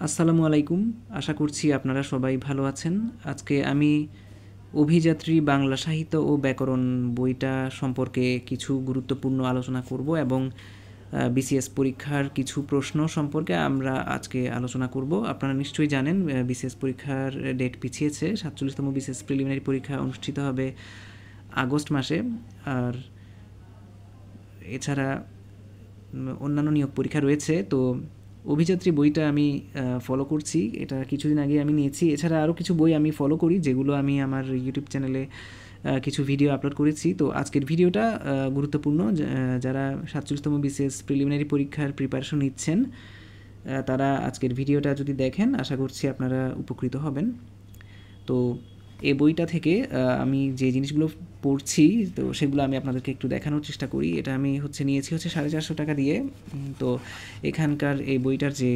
আসসালামু আলাইকুম। আশা করছি আপনারা সবাই ভালো আছেন। আজকে আমি অভিযাত্রী বাংলা সাহিত্য ও ব্যাকরণ বইটা সম্পর্কে কিছু গুরুত্বপূর্ণ আলোচনা করব এবং বিসিএস পরীক্ষার কিছু প্রশ্ন সম্পর্কে আমরা আজকে আলোচনা করব। আপনারা নিশ্চয়ই জানেন বিসিএস পরীক্ষার ডেট পিছিয়েছে। 47তম বিসিএস প্রিলিমিনারি পরীক্ষা অনুষ্ঠিত হবে আগস্ট মাসে। আর এছাড়া অন্যান্য নিয়োগ পরীক্ষা রয়েছে। তো অভিযাত্রী বইটা আমি ফলো করছি, এটা কিছুদিন আগে আমি নিয়েছি। এছাড়া আরও কিছু বই আমি ফলো করি, যেগুলো আমি আমার ইউটিউব চ্যানেলে কিছু ভিডিও আপলোড করেছি। তো আজকের ভিডিওটা গুরুত্বপূর্ণ। যারা 47তম বিসিএস প্রিলিমিনারি পরীক্ষার প্রিপারেশন নিচ্ছেন তারা আজকের ভিডিওটা যদি দেখেন, আশা করছি আপনারা উপকৃত হবেন। তো এই বইটা থেকে আমি যে জিনিসগুলো পড়ছি, তো সেগুলো আমি আপনাদেরকে একটু দেখানোর চেষ্টা করি। এটা আমি নিয়েছি 450 টাকা দিয়ে। তো এখানকার এই বইটার যে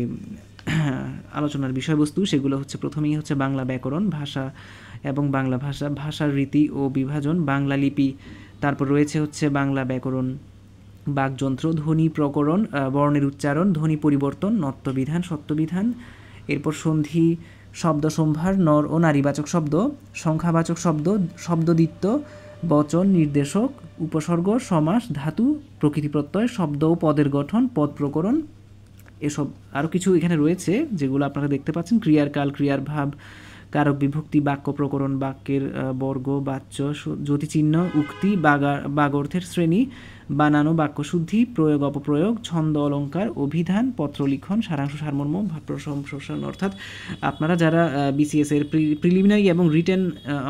আলোচনার বিষয়বস্তু, সেগুলো প্রথমেই বাংলা ব্যাকরণ, ভাষা এবং বাংলা ভাষা, ভাষার রীতি ও বিভাজন, বাংলা লিপি। তারপর রয়েছে বাংলা ব্যাকরণ, বাকযন্ত্র, ধ্বনি প্রকরণ, বর্ণের উচ্চারণ, ধ্বনি পরিবর্তন, নত্যবিধান, সত্যবিধান। এরপর সন্ধি, শব্দ সম্ভার, নর ও নারীবাচক শব্দ, সংখ্যাবাচক শব্দ, শব্দদ্বিত্ব, বচন, নির্দেশক, উপসর্গ, সমাস, ধাতু, প্রকৃতি প্রত্যয়, শব্দ ও পদের গঠন, পদ প্রকরণ, এসব আরও কিছু এখানে রয়েছে যেগুলো আপনারা দেখতে পাচ্ছেন। ক্রিয়ার কাল, ক্রিয়ার ভাব, কারক বিভক্তি, বাক্য প্রকরণ, বাক্যের বর্গ, বাচ্য, যতিচিহ্ন, উক্তি, বাগর্থের শ্রেণী, বানানো, বাক্যশুদ্ধি, প্রয়োগ অপপ্রয়োগ, ছন্দ অলঙ্কার, অভিধান, পত্রলিখন, সারাংশ সারমর্ম, প্রশংসন। অর্থাৎ আপনারা যারা বিসিএস এর প্রিলিমিনারি এবং রিটেন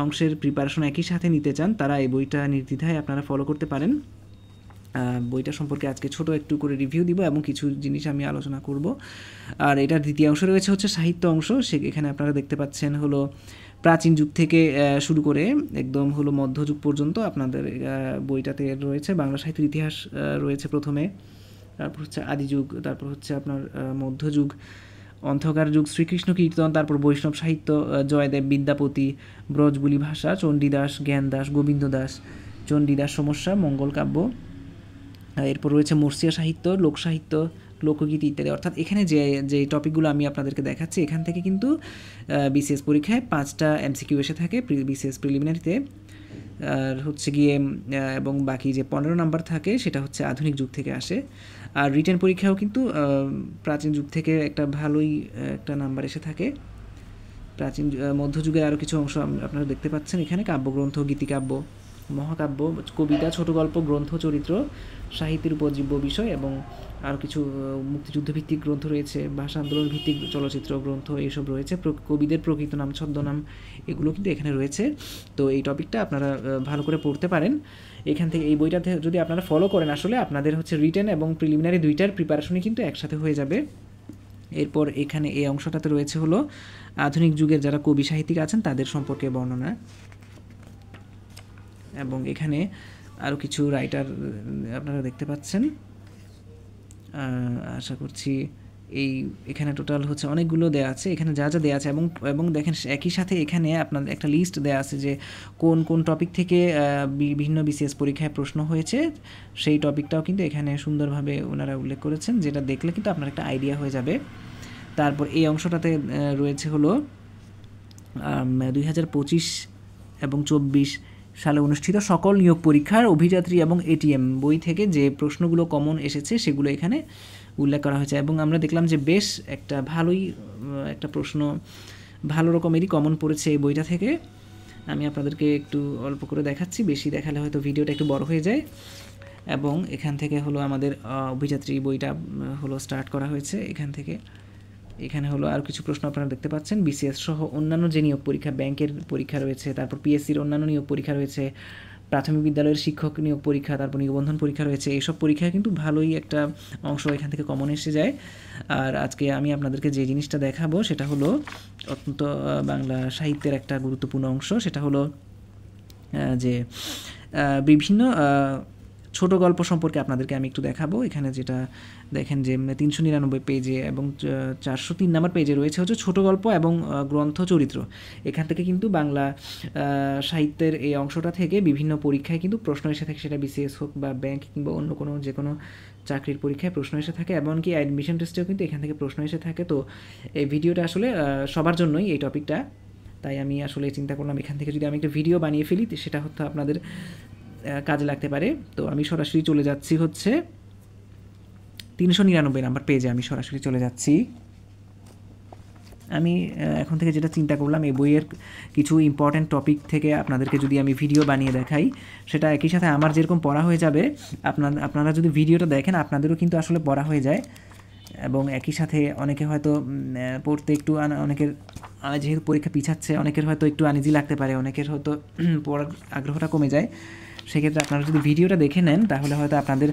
অংশের প্রিপারেশন একই সাথে নিতে চান, তারা এই বইটা নির্দ্বিধায় আপনারা ফলো করতে পারেন। বইটা সম্পর্কে আজকে ছোট একটু করে রিভিউ দিব এবং কিছু জিনিস আমি আলোচনা করব। আর এটার দ্বিতীয় অংশ রয়েছে সাহিত্য অংশ। এখানে আপনারা দেখতে পাচ্ছেন প্রাচীন যুগ থেকে শুরু করে একদম মধ্যযুগ পর্যন্ত আপনাদের বইটাতে রয়েছে। বাংলা সাহিত্যের ইতিহাস রয়েছে প্রথমে, তারপর আদিযুগ, তারপর আপনার মধ্যযুগ, অন্ধকার যুগ, শ্রীকৃষ্ণ কীর্তন, তারপর বৈষ্ণব সাহিত্য, জয়দেব, বিদ্যাপতি, ব্রজবুলি ভাষা, চণ্ডীদাস, জ্ঞানদাস, গোবিন্দ দাস, চণ্ডীদাস সমস্যা, মঙ্গল কাব্য। এরপর রয়েছে মর্সিয়া সাহিত্য, লোকসাহিত্য, লোকগীতি ইত্যাদি। অর্থাৎ এখানে যে টপিকগুলো আমি আপনাদেরকে দেখাচ্ছি, এখান থেকে কিন্তু বিসিএস পরীক্ষায় 5টা এমসিকিউ এসে থাকে বিসিএস প্রিলিমিনারিতে। আর গিয়ে এবং বাকি যে 15 নাম্বার থাকে সেটা আধুনিক যুগ থেকে আসে। আর রিটেন পরীক্ষাও কিন্তু প্রাচীন যুগ থেকে একটা ভালোই একটা নাম্বার এসে থাকে। প্রাচীন মধ্যযুগের আরও কিছু অংশ আপনারা দেখতে পাচ্ছেন এখানে। কাব্যগ্রন্থ, গীতিকাব্য, মহাকাব্য, কবিতা, ছোট গল্প, গ্রন্থ, চরিত্র, সাহিত্যের উপজীব্য বিষয় এবং আরও কিছু মুক্তিযুদ্ধ ভিত্তিক গ্রন্থ রয়েছে, ভাষা আন্দোলন ভিত্তিক চলচ্চিত্র গ্রন্থ, এইসব রয়েছে। কবিদের প্রকৃত নাম, ছদ্মনাম, এগুলো কিন্তু এখানে রয়েছে। তো এই টপিকটা আপনারা ভালো করে পড়তে পারেন। এখান থেকে এই বইটাতে যদি আপনারা ফলো করেন, আসলে আপনাদের রিটেন এবং প্রিলিমিনারি দুইটার প্রিপারেশনই কিন্তু একসাথে হয়ে যাবে। এরপর এখানে এই অংশটাতে রয়েছে আধুনিক যুগের যারা কবি সাহিত্যিক আছেন তাদের সম্পর্কে বর্ণনা। এবং এখানে আরও কিছু রাইটার আপনারা দেখতে পাচ্ছেন। আশা করছি এখানে টোটাল অনেকগুলো দেয়া আছে, এখানে যা যা দেয়া আছে। এবং দেখেন একই সাথে এখানে আপনার একটা লিস্ট দেয়া আছে যে কোন কোন টপিক থেকে বিভিন্ন বিসিএস পরীক্ষায় প্রশ্ন হয়েছে। সেই টপিকটাও কিন্তু এখানে সুন্দরভাবে ওনারা উল্লেখ করেছেন, যেটা দেখলে কিন্তু আপনার একটা আইডিয়া হয়ে যাবে। তারপর এই অংশটাতে রয়েছে 2025 এবং 24 সালে অনুষ্ঠিত সকল নিয়োগ পরীক্ষার অভিযাত্রী এবং এটিএম বই থেকে যে প্রশ্নগুলো কমন এসেছে সেগুলো এখানে উল্লেখ করা হয়েছে। এবং আমরা দেখলাম যে বেশ একটা ভালোই একটা প্রশ্ন ভালো রকমেরই কমন পড়েছে এই বইটা থেকে। আমি আপনাদেরকে একটু অল্প করে দেখাচ্ছি, বেশি দেখালে হয়তো ভিডিওটা একটু বড় হয়ে যায়। এবং এখান থেকে আমাদের অভিযাত্রী বইটা স্টার্ট করা হয়েছে এখান থেকে। এখানে আর কিছু প্রশ্ন আপনারা দেখতে পাচ্ছেন। বিসিএস সহ অন্যান্য যে নিয়োগ পরীক্ষা, ব্যাংকের পরীক্ষা রয়েছে, তারপর পিএসসির অন্যান্য নিয়োগ পরীক্ষা রয়েছে, প্রাথমিক বিদ্যালয়ের শিক্ষক নিয়োগ পরীক্ষা, তারপর নিবন্ধন পরীক্ষা রয়েছে। এইসব পরীক্ষায় কিন্তু ভালোই একটা অংশ এখান থেকে কমন এসে যায়। আর আজকে আমি আপনাদেরকে যে জিনিসটা দেখাবো সেটা অত্যন্ত বাংলা সাহিত্যের একটা গুরুত্বপূর্ণ অংশ। সেটা যে বিভিন্ন ছোট গল্প সম্পর্কে আপনাদেরকে আমি একটু দেখাবো। এখানে যেটা দেখেন যে 399 পেজে এবং 403 নম্বর পেজে রয়েছে হচ্ছে ছোট গল্প এবং গ্রন্থ চরিত্র। এখান থেকে কিন্তু বাংলা সাহিত্যের এই অংশটা থেকে বিভিন্ন পরীক্ষায় কিন্তু প্রশ্ন এসে থাকে, সেটা বিসিএস হোক বা ব্যাংক কিংবা অন্য কোনো যে কোনো চাকরির পরীক্ষায় প্রশ্ন এসে থাকে, এমনকি অ্যাডমিশন টেস্টেও কিন্তু এখান থেকে প্রশ্ন এসে থাকে। তো এই ভিডিওটা আসলে সবার জন্যই এই টপিকটা, তাই আমি আসলে চিন্তা করলাম এখান থেকে যদি আমি একটা ভিডিও বানিয়ে ফেলি সেটা হয়তো আপনাদের কাজে লাগতে পারে। তো আমি সরাসরি চলে যাচ্ছি হচ্ছে 399 নাম্বার পেজে আমি সরাসরি চলে যাচ্ছি। আমি এখন থেকে যেটা চিন্তা করলাম এই বইয়ের কিছু ইম্পর্ট্যান্ট টপিক থেকে আপনাদেরকে যদি আমি ভিডিও বানিয়ে দেখাই, সেটা একই সাথে আমার যেরকম পড়া হয়ে যাবে, আপনারা যদি ভিডিওটা দেখেন আপনাদেরও কিন্তু আসলে পড়া হয়ে যায়। এবং একই সাথে অনেকে হয়তো পড়তে একটু অনেকের যেহেতু পরীক্ষা পিছাচ্ছে, অনেকের হয়তো একটু আনইজি লাগতে পারে, অনেকের হয়তো পড়ার আগ্রহটা কমে যায়। সেক্ষেত্রে আপনারা যদি ভিডিওটা দেখে নেন তাহলে হয়তো আপনাদের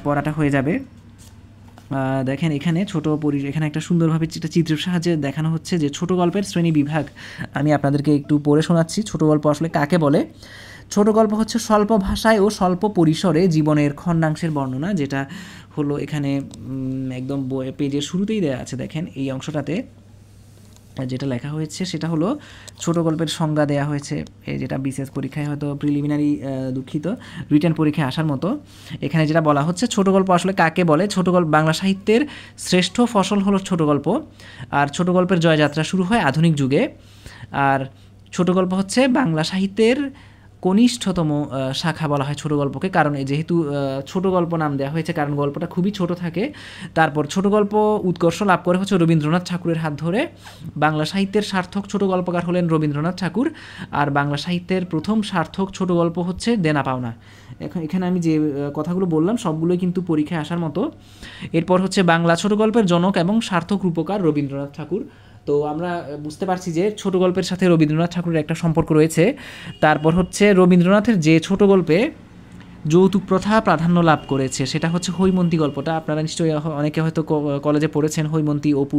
পড়াটা হয়ে যাবে। দেখেন এখানে এখানে একটা সুন্দরভাবে একটা চিত্রের সাহায্যে দেখানো হচ্ছে যে ছোট গল্পের শ্রেণী বিভাগ। আমি আপনাদেরকে একটু পড়ে শোনাচ্ছি ছোট গল্প আসলে কাকে বলে। ছোট গল্প হচ্ছে স্বল্প ভাষায় ও স্বল্প পরিসরে জীবনের খণ্ডাংশের বর্ণনা, যেটা হলো এখানে একদম পেজের শুরুতেই দেওয়া আছে। দেখেন এই অংশটাতে যেটা লেখা হয়েছে সেটা হলো ছোট গল্পের সংজ্ঞা দেওয়া হয়েছে, এই যেটা বিসিএস পরীক্ষায় হয়তো প্রিলিমিনারি রিটেন পরীক্ষায় আসার মতো। এখানে যেটা বলা হচ্ছে ছোট গল্প আসলে কাকে বলে। ছোট গল্প বাংলা সাহিত্যের শ্রেষ্ঠ ফসল হলো ছোট গল্প, আর ছোট গল্পের জয়যাত্রা শুরু হয় আধুনিক যুগে। আর ছোট গল্প হচ্ছে বাংলা সাহিত্যের কনিষ্ঠতম শাখা বলা হয় ছোট গল্পকে, কারণ যেহেতু ছোট গল্প নাম দেওয়া হয়েছে কারণ গল্পটা খুবই ছোট থাকে। তারপর ছোট গল্প উৎকর্ষ লাভ করে হচ্ছে রবীন্দ্রনাথ ঠাকুরের হাত ধরে। বাংলা সাহিত্যের সার্থক ছোট গল্পকার হলেন রবীন্দ্রনাথ ঠাকুর, আর বাংলা সাহিত্যের প্রথম সার্থক ছোট গল্প হচ্ছে দেনা পাওনা। এখানে আমি যে কথাগুলো বললাম সবগুলোই কিন্তু পরীক্ষায় আসার মতো। এরপর হচ্ছে বাংলা ছোট গল্পের জনক এবং সার্থক রূপকার রবীন্দ্রনাথ ঠাকুর। তো আমরা বুঝতে পারছি যে ছোট গল্পের সাথে রবীন্দ্রনাথ ঠাকুরের একটা সম্পর্ক রয়েছে। তারপর হচ্ছে রবীন্দ্রনাথের যে ছোট গল্পে যৌতুক প্রথা প্রাধান্য লাভ করেছে সেটা হচ্ছে হৈমন্তী গল্পটা। আপনারা নিশ্চয়ই অনেকে হয়তো কলেজে পড়েছেন হৈমন্তী, অপু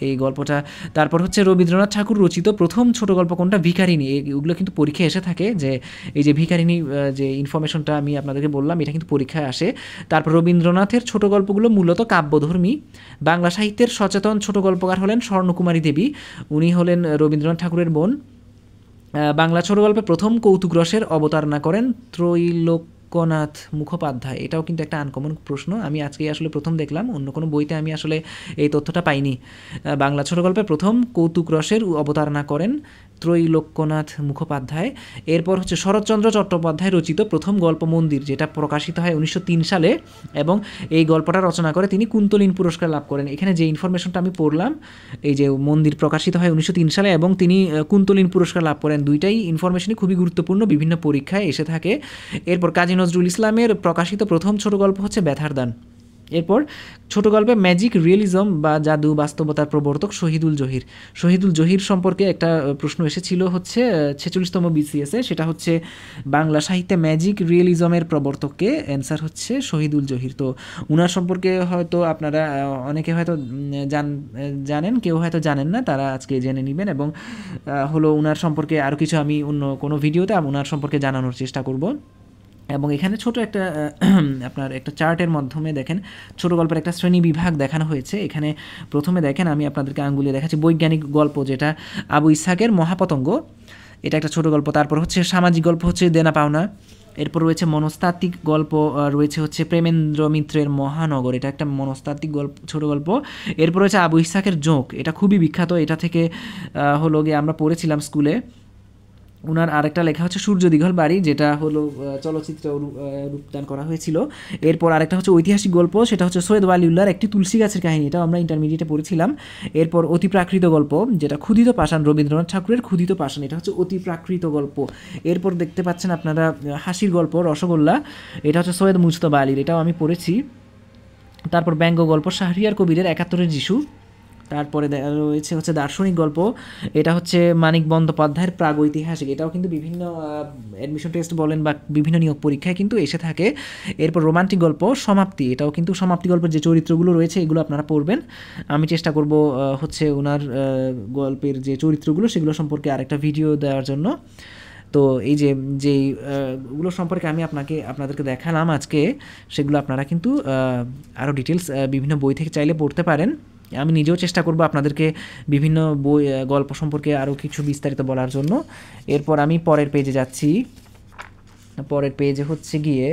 এই গল্পটা। তারপর হচ্ছে রবীন্দ্রনাথ ঠাকুর রচিত প্রথম ছোট গল্প কোনটা, ভিখারিণী। এগুলো কিন্তু পরীক্ষায় এসে থাকে, যে এই যে ভিখারিণী যে ইনফরমেশনটা আমি আপনাদেরকে বললাম এটা কিন্তু পরীক্ষায় আসে। তারপর রবীন্দ্রনাথের ছোট গল্পগুলো মূলত কাব্যধর্মী। বাংলা সাহিত্যের সচেতন ছোট গল্পকার হলেন স্বর্ণকুমারী দেবী, উনি হলেন রবীন্দ্রনাথ ঠাকুরের বোন। বাংলা ছোট গল্পে প্রথম কৌতুক রসের অবতারণা করেন ত্রৈলোক্যনাথ মুখোপাধ্যায়। এটাও কিন্তু একটা আনকমন প্রশ্ন, আমি আজকেই আসলে প্রথম দেখলাম, অন্য কোনো বইতে আমি আসলে এই তথ্যটা পাইনি। বাংলা ছোট গল্পে প্রথম কৌতুক রসের অবতারণা করেন ত্রৈলোক্যনাথ মুখোপাধ্যায়। এরপর হচ্ছে শরৎচন্দ্র চট্টোপাধ্যায় রচিত প্রথম গল্প মন্দির, যেটা প্রকাশিত হয় 1903 সালে, এবং এই গল্পটা রচনা করে তিনি কুন্তলীন পুরস্কার লাভ করেন। এখানে যে ইনফরমেশনটা আমি পড়লাম, এই যে মন্দির প্রকাশিত হয় 1903 সালে এবং তিনি কুন্তলীন পুরস্কার লাভ করেন, দুইটাই ইনফরমেশনই খুবই গুরুত্বপূর্ণ, বিভিন্ন পরীক্ষায় এসে থাকে। এরপর কাজী নজরুল ইসলামের প্রকাশিত প্রথম ছোট গল্প হচ্ছে ব্যথার দান। এরপর ছোট গল্পে ম্যাজিক রিয়েলিজম বা জাদু বাস্তবতার প্রবর্তক শহীদুল জহির। শহীদুল জহির সম্পর্কে একটা প্রশ্ন এসেছিল হচ্ছে 46তম বিসিএসে, সেটা হচ্ছে বাংলা সাহিত্যে ম্যাজিক রিয়েলিজমের প্রবর্তককে, অ্যান্সার হচ্ছে শহীদুল জহির। তো উনার সম্পর্কে হয়তো আপনারা অনেকে হয়তো জানেন, কেউ হয়তো জানেন না, তারা আজকে জেনে নেবেন। এবং হলো উনার সম্পর্কে আরও কিছু আমি অন্য কোনো ভিডিওতে উনার সম্পর্কে জানানোর চেষ্টা করব। এবং এখানে ছোট একটা আপনার একটা চার্টের মাধ্যমে দেখেন ছোট গল্পের একটা শ্রেণী বিভাগ দেখানো হয়েছে। এখানে প্রথমে দেখেন আমি আপনাদেরকে আঙ্গুলে দেখাচ্ছি বৈজ্ঞানিক গল্প, যেটা আবু ইসহাকের মহাপতঙ্গ, এটা একটা ছোট গল্প। তারপর হচ্ছে সামাজিক গল্প হচ্ছে দেনা পাওনা। এরপর রয়েছে মনস্তাত্ত্বিক গল্প, রয়েছে হচ্ছে প্রেমেন্দ্র মিত্রের মহানগর, এটা একটা মনস্তাত্ত্বিক গল্প, ছোট গল্প। এরপর রয়েছে আবু ইসহাকের জোঁক, এটা খুবই বিখ্যাত, এটা থেকে হলো গিয়ে আমরা পড়েছিলাম স্কুলে। ওনার আরেকটা লেখা হচ্ছে সূর্য দিঘল বাড়ি, যেটা হলো চলচ্চিত্রে রূপদান করা হয়েছিল। এরপর আরেকটা হচ্ছে ঐতিহাসিক গল্প, সেটা হচ্ছে সৈয়দ ওয়ালিউল্লাহর একটি তুলসী গাছের কাহিনী, এটাও আমরা ইন্টারমিডিয়েটে পড়েছিলাম। এরপর অতিপ্রাকৃত গল্প, যেটা ক্ষুধিত পাষাণ, রবীন্দ্রনাথ ঠাকুরের ক্ষুধিত পাষাণ, এটা হচ্ছে অতিপ্রাকৃত গল্প। এরপর দেখতে পাচ্ছেন আপনারা হাসির গল্প রসগোল্লা, এটা হচ্ছে সৈয়দ মুজতবা আলীর, এটাও আমি পড়েছি। তারপর ব্যঙ্গ গল্প শাহরিয়ার কবিরের ৭১-এর যিশু। তারপরে রয়েছে হচ্ছে দার্শনিক গল্প, এটা হচ্ছে মানিক বন্দ্যোপাধ্যায়ের প্রাগৈতিহাসিক, এটাও কিন্তু বিভিন্ন অ্যাডমিশন টেস্ট বলেন বা বিভিন্ন নিয়োগ পরীক্ষায় কিন্তু এসে থাকে। এরপর রোমান্টিক গল্প সমাপ্তি, এটাও কিন্তু সমাপ্তি গল্পের যে চরিত্রগুলো রয়েছে এগুলো আপনারা পড়বেন। আমি চেষ্টা করব হচ্ছে ওনার গল্পের যে চরিত্রগুলো সেগুলো সম্পর্কে আরেকটা ভিডিও দেওয়ার জন্য। তো এই যে যেই গুলো সম্পর্কে আমি আপনাদেরকে দেখালাম আজকে, সেগুলো আপনারা কিন্তু আরও ডিটেলস বিভিন্ন বই থেকে চাইলে পড়তে পারেন। আমি নিজেও চেষ্টা করব আপনাদেরকে বিভিন্ন বই গল্প সম্পর্কে আরও কিছু বিস্তারিত বলার জন্য। এরপর আমি পরের পেজে যাচ্ছি। পরের পেজে হচ্ছে গিয়ে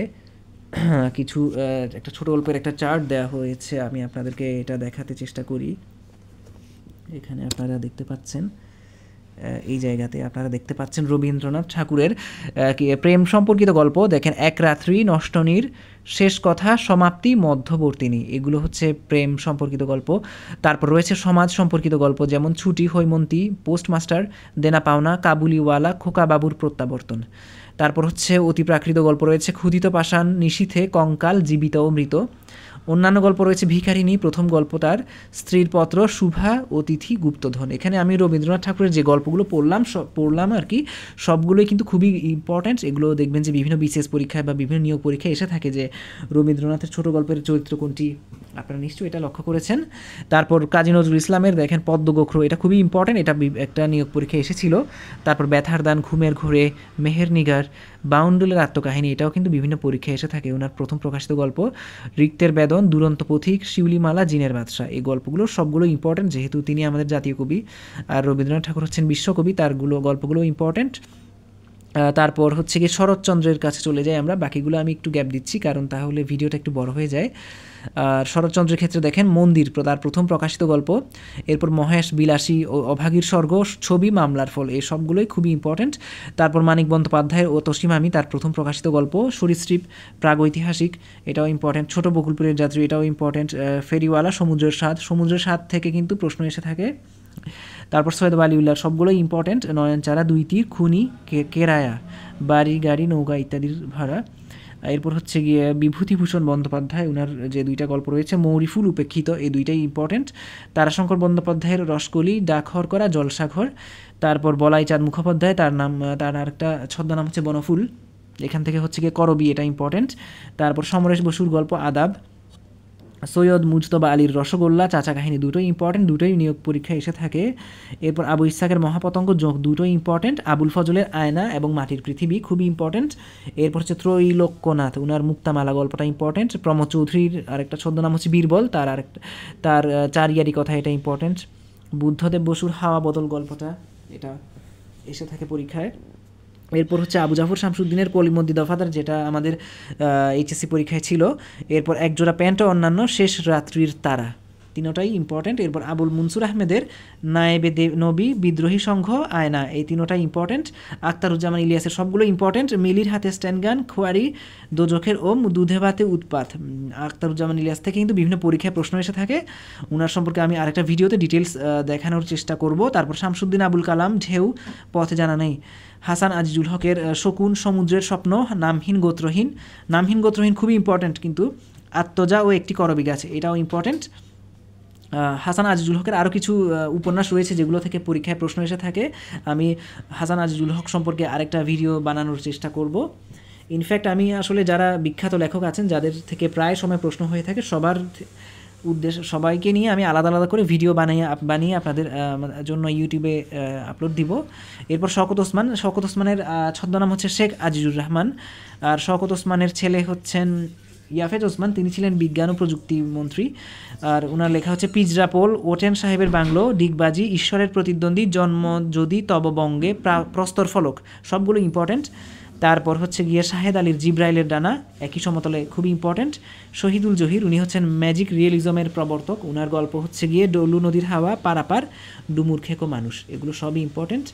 কিছু একটা ছোট গল্পের একটা চার্ট দেওয়া হয়েছে, আমি আপনাদেরকে এটা দেখাতে চেষ্টা করি। এখানে আপনারা দেখতে পাচ্ছেন, এই জায়গাতে আপনারা দেখতে পাচ্ছেন রবীন্দ্রনাথ ঠাকুরের প্রেম সম্পর্কিত গল্প। দেখেন, এক রাত্রি, নষ্টনীর, শেষ কথা, সমাপ্তি, মধ্যবর্তিনী, এগুলো হচ্ছে প্রেম সম্পর্কিত গল্প। তারপর রয়েছে সমাজ সম্পর্কিত গল্প, যেমন ছুটি, হৈমন্তী, পোস্টমাস্টার, দেনা পাওনা, কাবুলিওয়ালা, খোকা বাবুর প্রত্যাবর্তন। তারপর হচ্ছে অতি প্রাকৃত গল্প রয়েছে ক্ষুধিত পাষাণ, নিশীথে, কঙ্কাল, জীবিত ও মৃত। অন্যান্য গল্প রয়েছে ভিখারিণী, প্রথম গল্প তার, স্ত্রীর পত্র, শুভা, অতিথি, গুপ্তধন। এখানে আমি রবীন্দ্রনাথ ঠাকুরের যে গল্পগুলো পড়লাম আর কি, সবগুলোই কিন্তু খুবই ইম্পর্ট্যান্ট। এগুলো দেখবেন যে বিভিন্ন বিশেষ পরীক্ষায় বা বিভিন্ন নিয়োগ পরীক্ষায় এসে থাকে যে রবীন্দ্রনাথের ছোট গল্পের চরিত্র কোনটি, আপনারা নিশ্চয়ই এটা লক্ষ্য করেছেন। তারপর কাজী নজরুল ইসলামের দেখেন পদ্মগোখরো, এটা খুবই ইম্পর্ট্যান্ট, এটা একটা নিয়োগ পরীক্ষায় এসেছিল। তারপর ব্যথার দান, ঘুমের ঘোরে, মেহের নিগার, বাউন্ডুলের আত্মকাহিনী, এটাও কিন্তু বিভিন্ন পরীক্ষায় এসে থাকে। ওনার প্রথম প্রকাশিত গল্প রিক্তের বেদন, দুরন্ত পথিক, শিউলিমালা, জিনের বাদশা, এই গল্পগুলো সবগুলো ইম্পর্ট্যান্ট, যেহেতু তিনি আমাদের জাতীয় কবি আর রবীন্দ্রনাথ ঠাকুর হচ্ছেন বিশ্বকবি, গল্পগুলো ইম্পর্ট্যান্ট। তারপর হচ্ছে গিয়ে শরৎচন্দ্রের কাছে চলে যাই আমরা, বাকিগুলো আমি একটু গ্যাপ দিচ্ছি কারণ তাহলে ভিডিওটা একটু বড় হয়ে যায়। আর শরৎচন্দ্রের ক্ষেত্রে দেখেন মন্দির, তার প্রথম প্রকাশিত গল্প। এরপর মহেশ, বিলাসী ও অভাগীর স্বর্গ, ছবি, মামলার ফল, এই সবগুলোই খুবই ইম্পর্ট্যান্ট। তারপর মানিক বন্দ্যোপাধ্যায়ের ও তসলিমা আমি, তার প্রথম প্রকাশিত গল্প। সরীসৃপ, প্রাগৈতিহাসিক, এটাও ইম্পর্ট্যান্ট। ছোট বকুলপুরের যাত্রী, এটাও ইম্পর্ট্যান্ট। ফেরিওয়ালা, সমুদ্রের স্বাদ থেকে কিন্তু প্রশ্ন এসে থাকে। তারপর সৈয়দ আলিউল্লাহ, সবগুলোই ইম্পর্ট্যান্ট। নয়নচারা, দুই তীর, খুনি, কেরায়া, বাড়ি, গাড়ি, নৌকা ইত্যাদির ভাড়া। এরপর হচ্ছে গিয়ে বিভূতিভূষণ বন্দ্যোপাধ্যায়, ওনার যে দুইটা গল্প রয়েছে, মৌরিফুল, উপেক্ষিত, এই দুইটাই ইম্পর্ট্যান্ট। তারাশঙ্কর বন্দ্যোপাধ্যায়ের রসকলি, ডাকঘর করা, জলসাঘর। তারপর বলাইচাঁদ মুখোপাধ্যায়, তার আরেকটা ছদ্মনাম হচ্ছে বনফুল, এখান থেকে হচ্ছে গিয়ে করবি, এটা ইম্পর্ট্যান্ট। তারপর সমরেশ বসুর গল্প আদাব। সৈয়দ মুজতবা আলীর রসগোল্লা, চাচা কাহিনী, দুটোই ইম্পর্ট্যান্ট, দুটোই নিয়োগ পরীক্ষায় এসে থাকে। এরপর আবু ইসহাকের মহাপতঙ্গ, দুটোই ইম্পর্ট্যান্ট। আবুল ফজলের আয়না এবং মাটির পৃথিবী, খুবই ইম্পর্ট্যান্ট। এরপর হচ্ছে ত্রৈলোক্যনাথ, ওনার মুক্তামালা গল্পটা ইম্পর্ট্যান্ট। প্রমোদ চৌধুরীর আরেকটা ছদ্মনাম হচ্ছে বীরবল, তার চারিয়ারি কথা, এটা ইম্পর্ট্যান্ট। বুদ্ধদেব বসুর হাওয়া বদল গল্পটা, এটা এসে থাকে পরীক্ষায়। এরপর হচ্ছে আবু জাফর শামসুদ্দিনের কলিমদ্দি দফাদার, যেটা আমাদের এইচএসসি পরীক্ষায় ছিল। এরপর একজোড়া প্যান্ট ও অন্যান্য, শেষ রাত্রির তারা, তিনোটাই ইম্পর্ট্যান্ট। এরপর আবুল মনসুর আহমেদের নায়েবে নবী, বিদ্রোহী সংঘ, আয়না, এই তিনোটাই ইম্পর্ট্যান্ট। আখতারুজ্জামান ইলিয়াসের সবগুলো ইম্পর্ট্যান্ট। মিলির হাতে স্ট্যান্ডগান, খোয়ারি, দোজখের ওম, দুধে ভাতে উৎপাত, আখতারুজ্জামান ইলিয়াস থেকে কিন্তু বিভিন্ন পরীক্ষায় প্রশ্ন এসে থাকে। ওনার সম্পর্কে আমি আরেকটা ভিডিওতে ডিটেলস দেখানোর চেষ্টা করব। তারপর শামসুদ্দিন আবুল কালাম, ঢেউ, পথে জানা নেই। হাসান আজিজুল হকের শকুন, সমুদ্রের স্বপ্ন, নামহীন গোত্রহীন খুবই ইম্পর্ট্যান্ট কিন্তু। আত্মজা ও একটি করবি গাছ, এটাও ইম্পর্ট্যান্ট। হাসান আজিজুল হকের আরও কিছু উপন্যাস রয়েছে যেগুলো থেকে পরীক্ষায় প্রশ্ন এসে থাকে। আমি হাসান আজিজুল হক সম্পর্কে আরেকটা ভিডিও বানানোর চেষ্টা করব। ইনফ্যাক্ট আমি আসলে যারা বিখ্যাত লেখক আছেন, যাদের থেকে প্রায় সময় প্রশ্ন হয়ে থাকে, সবাইকে নিয়ে আমি আলাদা আলাদা করে ভিডিও বানিয়ে আপনাদের জন্য ইউটিউবে আপলোড দিব। এরপর শওকত ওসমানের ছদ্মনাম হচ্ছে শেখ আজিজুর রহমান। আর শওকত ওসমানের ছেলে হচ্ছেন ইয়াফেজ ওসমান, তিনি ছিলেন বিজ্ঞান ও প্রযুক্তি মন্ত্রী। আর ওনার লেখা হচ্ছে পিজরাপোল, ওটেন সাহেবের বাংলো, ডিগবাজি, ঈশ্বরের প্রতিদ্বন্দ্বী, জন্ম যদি তব বঙ্গে, প্রস্তর ফলক, সবগুলো ইম্পর্ট্যান্ট। তারপর হচ্ছে গিয়ে শাহেদ আলীর জিব্রাইলের ডানা, একই সমতলে, খুবই ইম্পর্ট্যান্ট। শহীদুল জহির, উনি হচ্ছেন ম্যাজিক রিয়েলিজমের প্রবর্তক, ওনার গল্প হচ্ছে গিয়ে ডলু নদীর হাওয়া, পারাপার, ডুমুর খেকো মানুষ, এগুলো সবই ইম্পর্ট্যান্ট।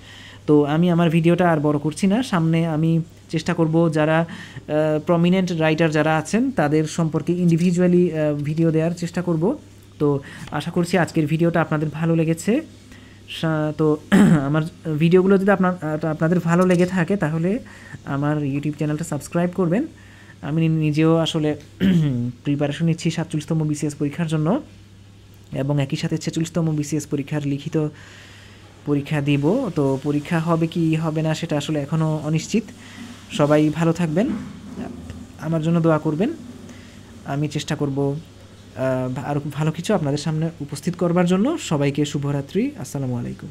তো আমি আমার ভিডিওটা আর বড় করছি না, সামনে আমি চেষ্টা করব যারা প্রমিনেন্ট রাইটার যারা আছেন তাদের সম্পর্কে ইন্ডিভিজুয়ালি ভিডিও দেওয়ার চেষ্টা করব। তো আশা করছি আজকের ভিডিওটা আপনাদের ভালো লেগেছে। তো আমার ভিডিওগুলো যদি আপনাদের ভালো লেগে থাকে তাহলে আমার ইউটিউব চ্যানেলটা সাবস্ক্রাইব করবেন। আমি নিজেও আসলে প্রিপারেশন নিচ্ছি 47তম বিসিএস পরীক্ষার জন্য, এবং একই সাথে 46তম বিসিএস পরীক্ষার লিখিত পরীক্ষা দিব। তো পরীক্ষা হবে কি হবে না সেটা আসলে এখনও অনিশ্চিত। সবাই ভালো থাকবেন, আমার জন্য দোয়া করবেন। আমি চেষ্টা করব আরও ভালো কিছু আপনাদের সামনে উপস্থিত করবার জন্য। সবাইকে শুভরাত্রি, আসসালামু আলাইকুম।